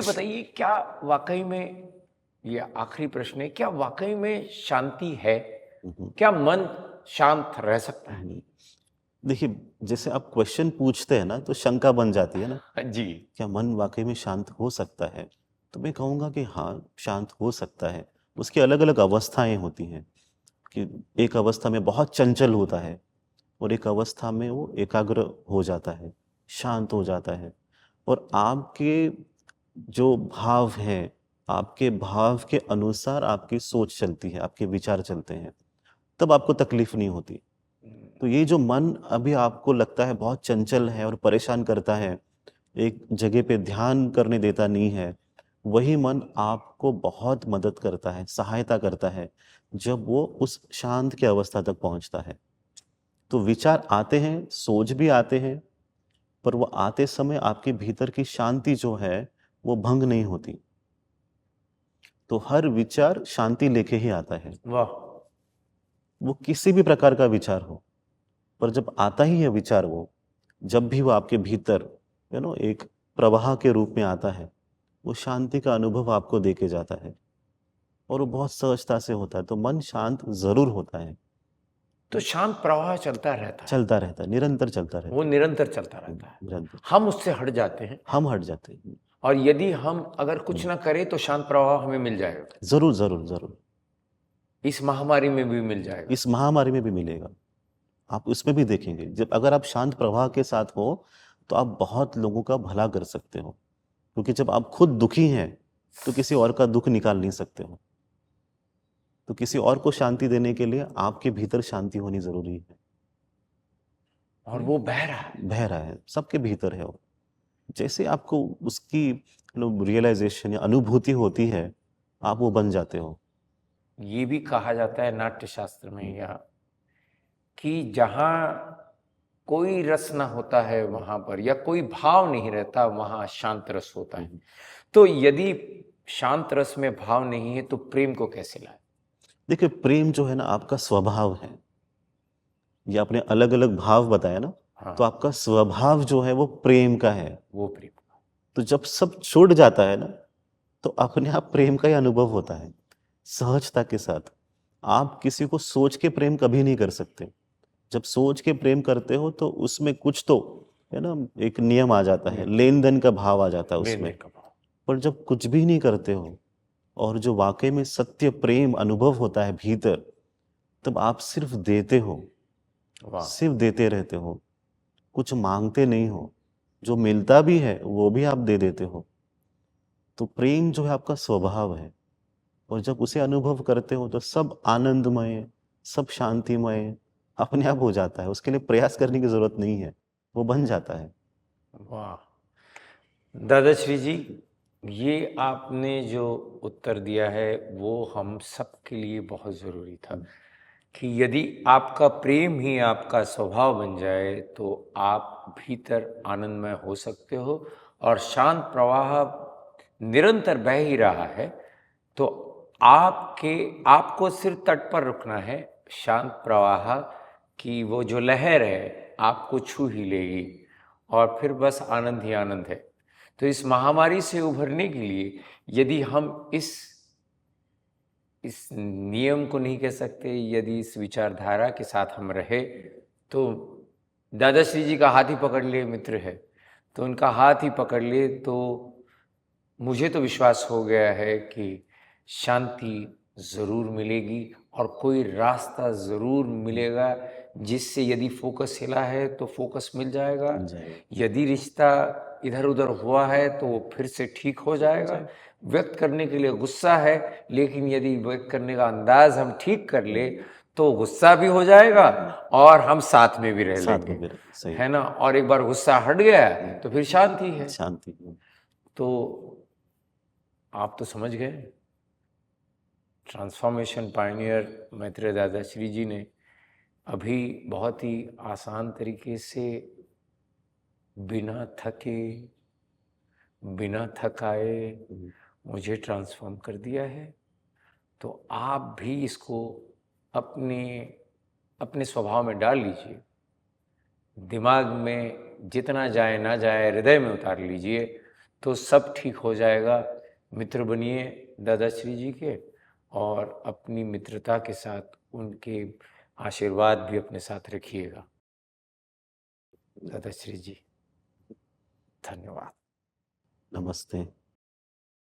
बताइए, क्या वाकई में, ये आखिरी प्रश्न है, क्या वाकई में शांति है? क्या मन शांत रह सकता है? देखिए, जैसे आप क्वेश्चन पूछते हैं ना तो शंका बन जाती है ना, जी। क्या मन वाकई में शांत हो सकता है? तो मैं कहूँगा कि हाँ, शांत हो सकता है। उसकी अलग-अलग अवस्थाएँ होती हैं कि एक अवस्था में बहुत चंचल होता है और एक अवस्था में वो एकाग्र हो जाता है, शांत हो जाता है। और आपके जो भाव हैं, आपके भाव के अनुसार आपकी सोच चलती है, आपके विचार चलते हैं, तब आपको तकलीफ नहीं होती। तो ये जो मन अभी आपको लगता है बहुत चंचल है और परेशान करता है, एक जगह पे ध्यान करने देता नहीं है, वही मन आपको बहुत मदद करता है, सहायता करता है, जब वो उस शांत की अवस्था तक पहुंचता है। तो विचार आते हैं, सोच भी आते हैं, पर वो आते समय आपके भीतर की शांति जो है, वो भंग नहीं होती। तो हर विचार शांति लेके ही आता है, वाह। वो किसी भी प्रकार का विचार हो। पर जब आता ही है विचार वो, जब भी वो आपके भीतर एक प्रवाह के रूप में आता है, वो शांति का अनुभव आपको देके जाता है और वो बहुत सहजता से होता है। तो मन शांत ज़रूर होता है, तो शांत प्रवाह चलता रहता है, चलता रहता है, निरंतर चलता रहता वो है। निरंतर चलता रहता है। निरंतर हम उससे हट जाते हैं, हम हट जाते हैं। और यदि हम अगर कुछ ना करें तो शांत प्रवाह हमें मिल जाएगा, ज़रूर, ज़रूर, ज़रूर। इस महामारी में भी मिल जाएगा। इस महामारी में भी मिलेगा। आप उसमें भी देखेंगे, जब अगर आप शांत प्रवाह के साथ हो, तो आप बहुत लोगों का भला कर सकते हो। क्योंकि जब आप खुद दुखी हैं, तो किसी और का दुःख निकाल नहीं सकते हो। तो किसी और को शांति देने के लिए आपके भीतर शांति होनी ज़रूरी है। और वो बह रहा है। बह रहा है, सबके भीतर है वो। जैसे आपको उसकी रियलाइज़ेशन या अनुभूति होती है, आप वो बन जाते हो। ये भी कहा जाता है नाट्य शास्त्र में, या कि जहाँ कोई रस ना होता है वहां पर, या कोई भाव नहीं रहता, वहां शांत रस होता है। तो यदि शांत रस में भाव नहीं है तो प्रेम को कैसे लाए? देखिए, प्रेम जो है ना आपका स्वभाव है। ये आपने अलग-अलग भाव बताया ना, हाँ, तो आपका स्वभाव जो है वो प्रेम का है। वो प्रेम। तो जब सब छूट जाता है ना, तो अपने आप प्रेम का ही अनुभव होता है, सहजता के साथ। आप किसी को सोच के प्रेम कभी नहीं कर सकते। जब सोच के प्रेम करते हो तो उसमें कुछ तो है ना, एक नियम आ जाता है, लेन-देन का भाव आ जाता है लेन उसमें। देन का भाव। पर जब कुछ भी नहीं करते हो और जो वाक़ई में सत्य प्रेम अनुभव होता है भीतर, तब आप सिर्फ़ देते हो, वाह। सिर्फ़ देते रहते हो, कुछ माँगते नहीं हो। जो मिलता भी है, वो भी आप दे देते हो। तो प्रेम जो है आपका स्वभाव है और जब उसे अनुभव करते हो तो सब आनंदमय, सब शांतिमय अपने आप हो जाता है। उसके लिए प्रयास करने की ज़रूरत नहीं है, वो बन जाता है। वाह। दादाश्री जी, ये आपने जो उत्तर दिया है वो हम सब के लिए बहुत ज़रूरी था, कि यदि आपका प्रेम ही आपका स्वभाव बन जाए तो आप भीतर आनंदमय हो सकते हो, और शांत प्रवाह निरंतर बह ही रहा है, तो आपको सिर्फ तट पर रुकना है। शांत प्रवाह की वो जो लहर है आपको छू ही लेगी, और फिर बस आनंद ही आनंद है। तो इस महामारी से उभरने के लिए यदि हम इस नियम को नहीं कह सकते, यदि इस विचारधारा के साथ हम रहे, तो दादाश्री जी का हाथ ही पकड़ लिए मित्र है, तो उनका हाथ ही पकड़ लिए, तो मुझे तो विश्वास हो गया है कि शांति ज़रूर मिलेगी, और कोई रास्ता ज़रूर मिलेगा जिससे, यदि फोकस हिला है तो फोकस मिल जाएगा, मिल जाएगा। यदि रिश्ता इधर उधर हुआ है तो वो फिर से ठीक हो जाएगा। व्यक्त करने के लिए गुस्सा है, लेकिन यदि व्यक्त करने का अंदाज हम ठीक कर ले तो गुस्सा भी हो जाएगा और हम साथ में भी रह साथ लेंगे, में भी सही है ना। और एक बार गुस्सा हट गया तो फिर शांति है। शांति। तो आप तो समझ गए, ट्रांसफॉर्मेशन पायनियर मैत्रेय दादाश्री जी ने अभी बहुत ही आसान तरीके से, बिना थके, बिना थकाए मुझे ट्रांसफॉर्म कर दिया है। तो आप भी इसको अपने अपने स्वभाव में डाल लीजिए, दिमाग में जितना जाए ना जाए हृदय में उतार लीजिए, तो सब ठीक हो जाएगा। मित्र बनिए दादाश्री जी के, और अपनी मित्रता के साथ उनके आशीर्वाद भी अपने साथ रखिएगा। दादाश्री जी, धन्यवाद। नमस्ते।